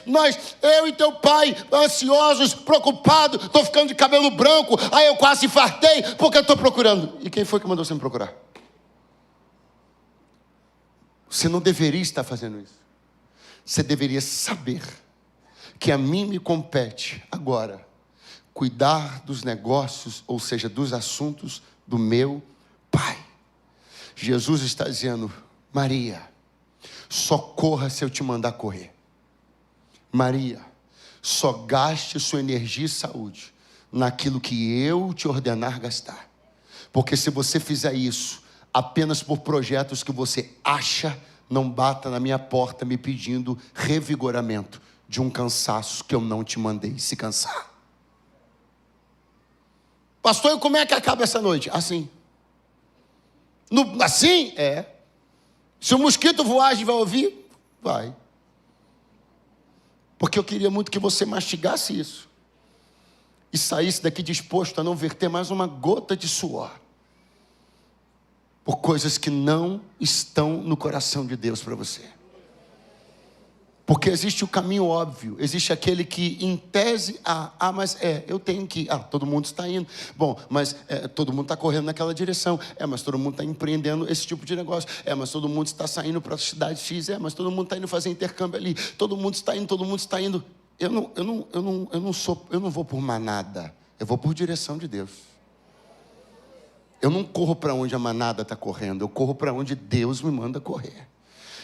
Mas eu e teu pai, ansiosos, preocupados, estou ficando de cabelo branco, aí eu quase infartei, porque eu estou procurando. E quem foi que mandou você me procurar? Você não deveria estar fazendo isso. Você deveria saber que a mim me compete agora cuidar dos negócios, ou seja, dos assuntos do meu Pai. Jesus está dizendo: Maria, só corra se eu te mandar correr. Maria, só gaste sua energia e saúde naquilo que eu te ordenar gastar. Porque se você fizer isso apenas por projetos que você acha, não bata na minha porta me pedindo revigoramento de um cansaço que eu não te mandei se cansar. Pastor, e como é que acaba essa noite? Assim. Assim? É. Se o mosquito voar, a gente vai ouvir? Vai. Porque eu queria muito que você mastigasse isso e saísse daqui disposto a não verter mais uma gota de suor por coisas que não estão no coração de Deus para você. Porque existe o caminho óbvio, existe aquele que em tese, mas eu tenho que ir, todo mundo está indo, bom, mas todo mundo está correndo naquela direção, mas todo mundo está empreendendo esse tipo de negócio, mas todo mundo está saindo para a cidade X, mas todo mundo está indo fazer intercâmbio ali, todo mundo está indo. Eu não vou por manada, eu vou por direção de Deus. Eu não corro para onde a manada está correndo, eu corro para onde Deus me manda correr.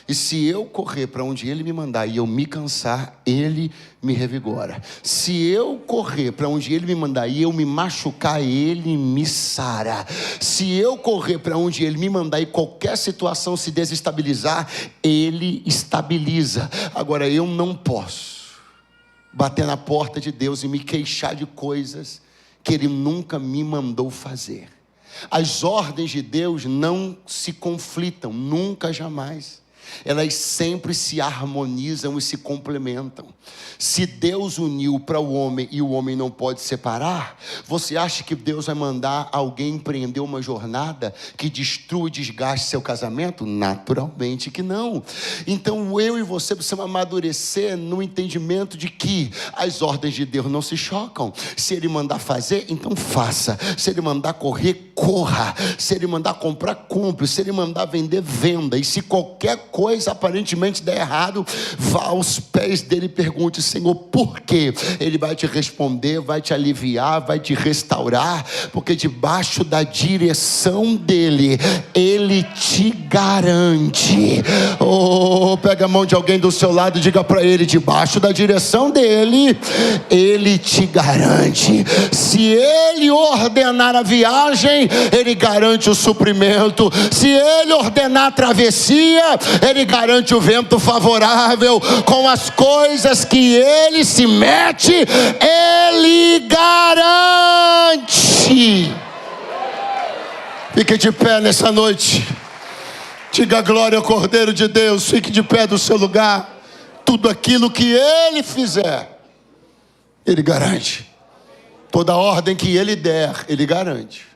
E se eu correr para onde Ele me mandar e eu me cansar, Ele me revigora. Se eu correr para onde Ele me mandar e eu me machucar, Ele me sara. Se eu correr para onde Ele me mandar e qualquer situação se desestabilizar, Ele estabiliza. Agora eu não posso bater na porta de Deus e me queixar de coisas que Ele nunca me mandou fazer. As ordens de Deus não se conflitam, nunca, jamais. Elas sempre se harmonizam e se complementam. Se Deus uniu para o homem e o homem não pode separar, você acha que Deus vai mandar alguém empreender uma jornada que destrua e desgaste seu casamento? Naturalmente que não. Então eu e você precisamos amadurecer no entendimento de que as ordens de Deus não se chocam. Se Ele mandar fazer, então faça. Se Ele mandar correr, corra. Se Ele mandar comprar, compre. Se Ele mandar vender, venda. E se qualquer coisa aparentemente der errado, vá aos pés dele e pergunte: Senhor, por quê? Ele vai te responder, vai te aliviar, vai te restaurar, porque debaixo da direção dele, ele te garante. Pega a mão de alguém do seu lado e diga para ele: debaixo da direção dele, ele te garante. Se ele ordenar a viagem, ele garante o suprimento. Se ele ordenar a travessia, ele garante o vento favorável. Com as coisas que ele se mete, ele garante. Fique de pé nessa noite. Diga glória ao Cordeiro de Deus. Fique de pé do seu lugar. Tudo aquilo que ele fizer, ele garante. Toda ordem que ele der, ele garante.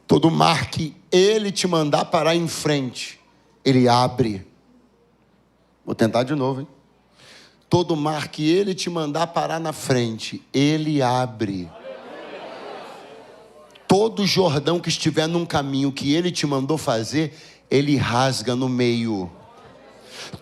Todo mar que ele te mandar parar em frente, ele abre. Vou tentar de novo, hein? Todo mar que ele te mandar parar na frente, ele abre. Todo Jordão que estiver num caminho que ele te mandou fazer, ele rasga no meio.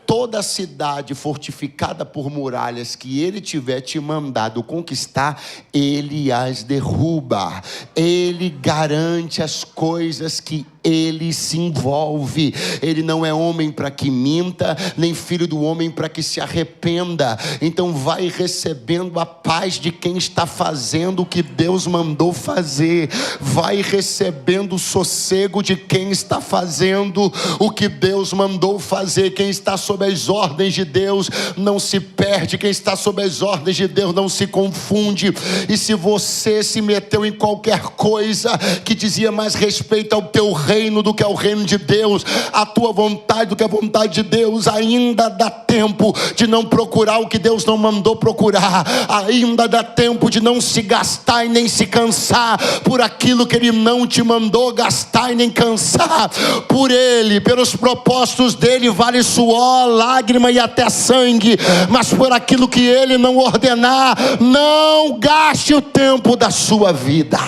toda a cidade fortificada por muralhas que ele tiver te mandado conquistar, ele as derruba. Ele garante as coisas que ele se envolve. Ele não é homem para que minta, nem filho do homem para que se arrependa. Então vai recebendo a paz de quem está fazendo o que Deus mandou fazer. Vai recebendo o sossego de quem está fazendo o que Deus mandou fazer. Quem está sob as ordens de Deus não se perde. Quem está sob as ordens de Deus não se confunde. E se você se meteu em qualquer coisa que dizia mais respeito ao teu reino do que ao reino de Deus, a tua vontade do que a vontade de Deus, ainda dá tempo de não procurar o que Deus não mandou procurar. Ainda dá tempo de não se gastar e nem se cansar por aquilo que Ele não te mandou gastar e nem cansar. Por Ele, pelos propósitos dEle, vale suor, lágrima e até sangue. Mas por aquilo que Ele não ordenar, não gaste o tempo da sua vida.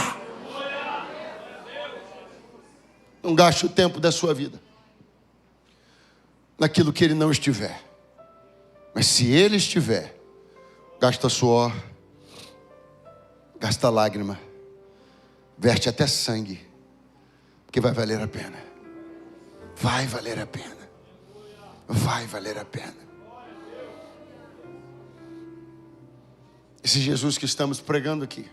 Não gaste o tempo da sua vida naquilo que Ele não estiver. Mas se Ele estiver, gasta suor, gasta lágrima, verte até sangue, porque vai valer a pena. Vai valer a pena. Vai valer a pena. Esse Jesus que estamos pregando aqui,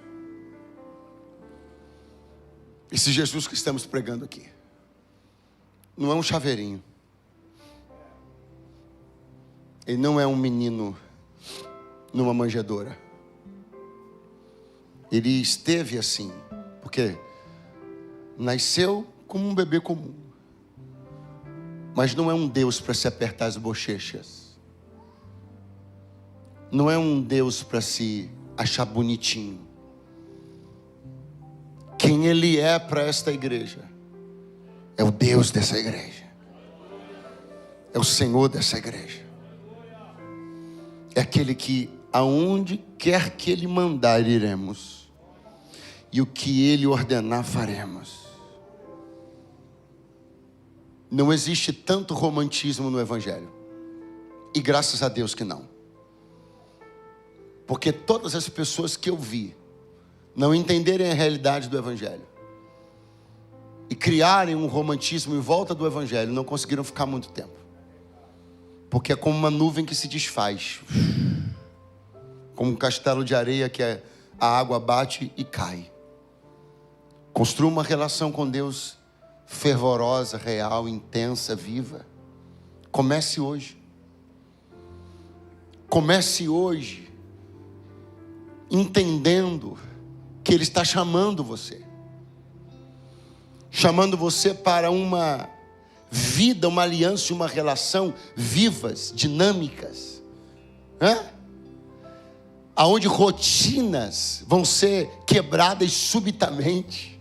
esse Jesus que estamos pregando aqui, não é um chaveirinho. Ele não é um menino numa manjedoura. Ele esteve assim, porque nasceu como um bebê comum. Mas não é um Deus para se apertar as bochechas. Não é um Deus para se achar bonitinho. Quem Ele é para esta igreja é o Deus dessa igreja. É o Senhor dessa igreja. É aquele que aonde quer que Ele mandar iremos. E o que Ele ordenar faremos. Não existe tanto romantismo no Evangelho. E graças a Deus que não. Porque todas as pessoas que eu vi não entenderem a realidade do Evangelho e criarem um romantismo em volta do Evangelho, não conseguiram ficar muito tempo. Porque é como uma nuvem que se desfaz. Como um castelo de areia que a água bate e cai. Construa uma relação com Deus fervorosa, real, intensa, viva. Comece hoje. Comece hoje entendendo que Ele está chamando você. Chamando você para uma vida, uma aliança e uma relação vivas, dinâmicas. Aonde rotinas vão ser quebradas subitamente.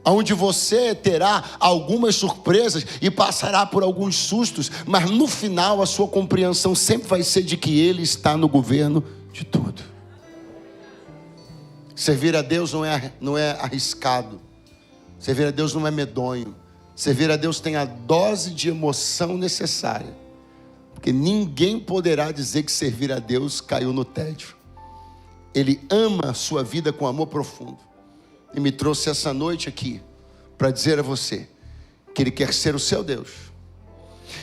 Aonde você terá algumas surpresas e passará por alguns sustos, mas no final a sua compreensão sempre vai ser de que Ele está no governo de tudo. Servir a Deus não é arriscado. Servir a Deus não é medonho. Servir a Deus tem a dose de emoção necessária. Porque ninguém poderá dizer que servir a Deus caiu no tédio. Ele ama a sua vida com amor profundo. E me trouxe essa noite aqui para dizer a você que Ele quer ser o seu Deus.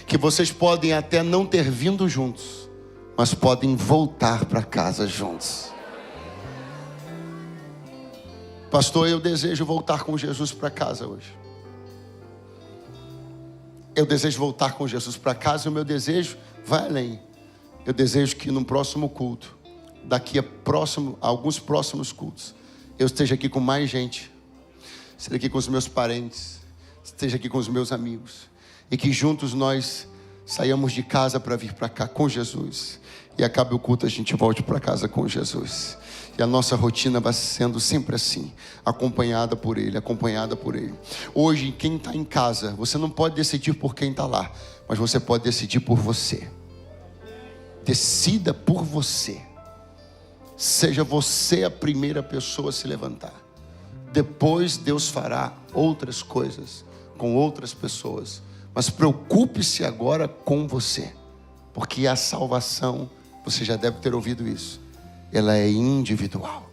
Que vocês podem até não ter vindo juntos, mas podem voltar para casa juntos. Pastor, eu desejo voltar com Jesus para casa hoje. Eu desejo voltar com Jesus para casa e o meu desejo vai além. Eu desejo que no próximo culto, daqui a alguns próximos cultos, eu esteja aqui com mais gente. Esteja aqui com os meus parentes. Esteja aqui com os meus amigos. E que juntos nós saiamos de casa para vir para cá com Jesus. E acabe o culto, a gente volte para casa com Jesus. E a nossa rotina vai sendo sempre assim, acompanhada por Ele, acompanhada por Ele. Hoje, quem está em casa, você não pode decidir por quem está lá, mas você pode decidir por você. Decida por você. Seja você a primeira pessoa a se levantar. Depois Deus fará outras coisas com outras pessoas. Mas preocupe-se agora com você, porque a salvação, você já deve ter ouvido isso, ela é individual.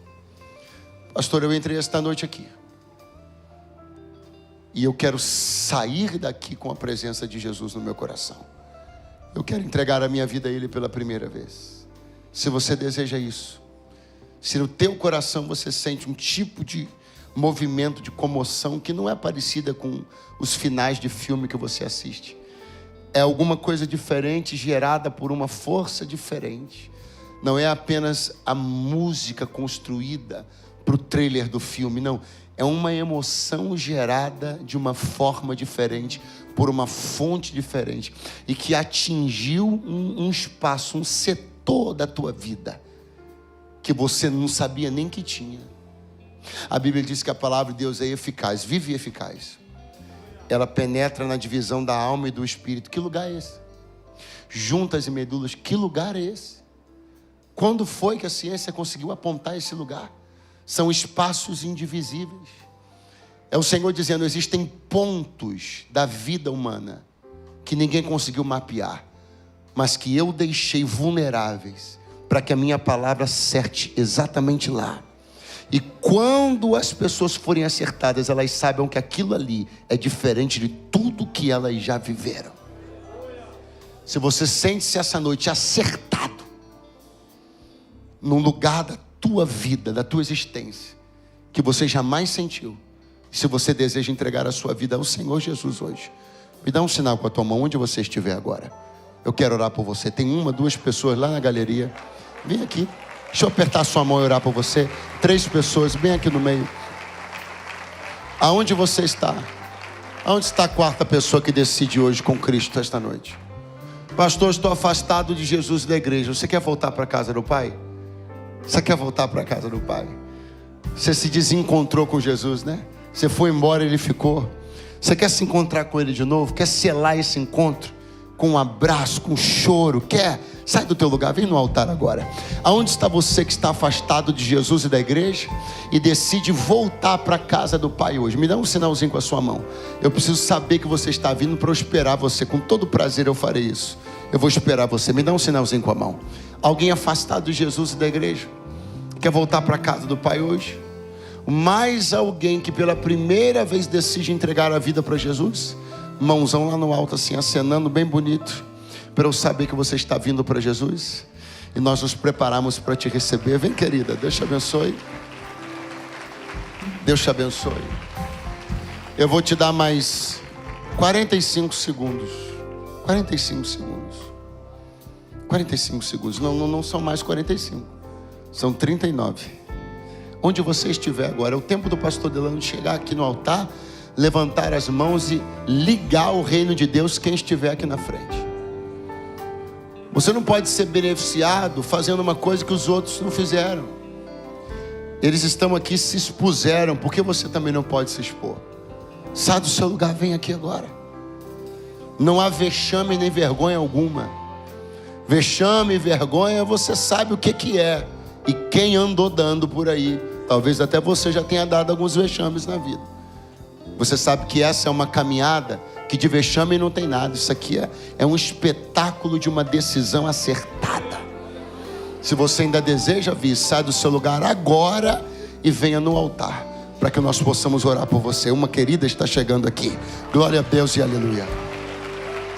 Pastor, eu entrei esta noite aqui e eu quero sair daqui com a presença de Jesus no meu coração. Eu quero entregar a minha vida a Ele pela primeira vez. Se você deseja isso, se no teu coração você sente um tipo de movimento de comoção que não é parecida com os finais de filme que você assiste, é alguma coisa diferente, gerada por uma força diferente. Não é apenas a música construída para o trailer do filme, não. É uma emoção gerada de uma forma diferente, por uma fonte diferente, e que atingiu um espaço, um setor da tua vida, que você não sabia nem que tinha. A Bíblia diz que a palavra de Deus é eficaz, vive e eficaz. Ela penetra na divisão da alma e do espírito. Que lugar é esse? Juntas e medulas, que lugar é esse? Quando foi que a ciência conseguiu apontar esse lugar? São espaços indivisíveis. É o Senhor dizendo, existem pontos da vida humana que ninguém conseguiu mapear, mas que eu deixei vulneráveis para que a minha palavra acerte exatamente lá. E quando as pessoas forem acertadas, elas saibam que aquilo ali é diferente de tudo que elas já viveram. Se você sente-se essa noite acertado num lugar da tua vida, da tua existência, que você jamais sentiu, se você deseja entregar a sua vida ao Senhor Jesus hoje, me dá um sinal com a tua mão onde você estiver agora. Eu quero orar por você. Tem 1, 2 pessoas lá na galeria. Vem aqui. Deixa eu apertar a sua mão e orar por você. 3 pessoas, bem aqui no meio. Aonde você está? Aonde está a 4ª pessoa que decide hoje com Cristo esta noite? Pastor, estou afastado de Jesus e da igreja. Você quer voltar para a casa do Pai? Você quer voltar para a casa do Pai? Você se desencontrou com Jesus, né? Você foi embora, Ele ficou. Você quer se encontrar com Ele de novo? Quer selar esse encontro? Com um abraço, com um choro? Quer? Sai do teu lugar, vem no altar agora. Aonde está você que está afastado de Jesus e da igreja e decide voltar para a casa do Pai hoje? Me dá um sinalzinho com a sua mão. Eu preciso saber que você está vindo para eu esperar você. Com todo prazer eu farei isso. Eu vou esperar você. Me dá um sinalzinho com a mão. Alguém afastado de Jesus e da igreja quer voltar para a casa do Pai hoje? Mais alguém que pela primeira vez decide entregar a vida para Jesus? Mãozão lá no alto assim, acenando bem bonito, para eu saber que você está vindo para Jesus. E nós nos preparamos para te receber. Vem, querida, Deus te abençoe. Deus te abençoe. Eu vou te dar mais 45 segundos. 45 segundos. 45 segundos. Não são mais 45. São 39. Onde você estiver agora, é o tempo do pastor Delano chegar aqui no altar, levantar as mãos e ligar o reino de Deus quem estiver aqui na frente. Você não pode ser beneficiado fazendo uma coisa que os outros não fizeram. Eles estão aqui, se expuseram, porque você também não pode se expor. Sai do seu lugar, vem aqui agora. Não há vexame nem vergonha alguma. Vexame e vergonha você sabe o que é. E quem andou dando por aí, talvez até você já tenha dado alguns vexames na vida. Você sabe que essa é uma caminhada que de vexame não tem nada. Isso aqui é um espetáculo de uma decisão acertada. Se você ainda deseja vir, sai do seu lugar agora e venha no altar, para que nós possamos orar por você. Uma querida está chegando aqui. Glória a Deus e aleluia.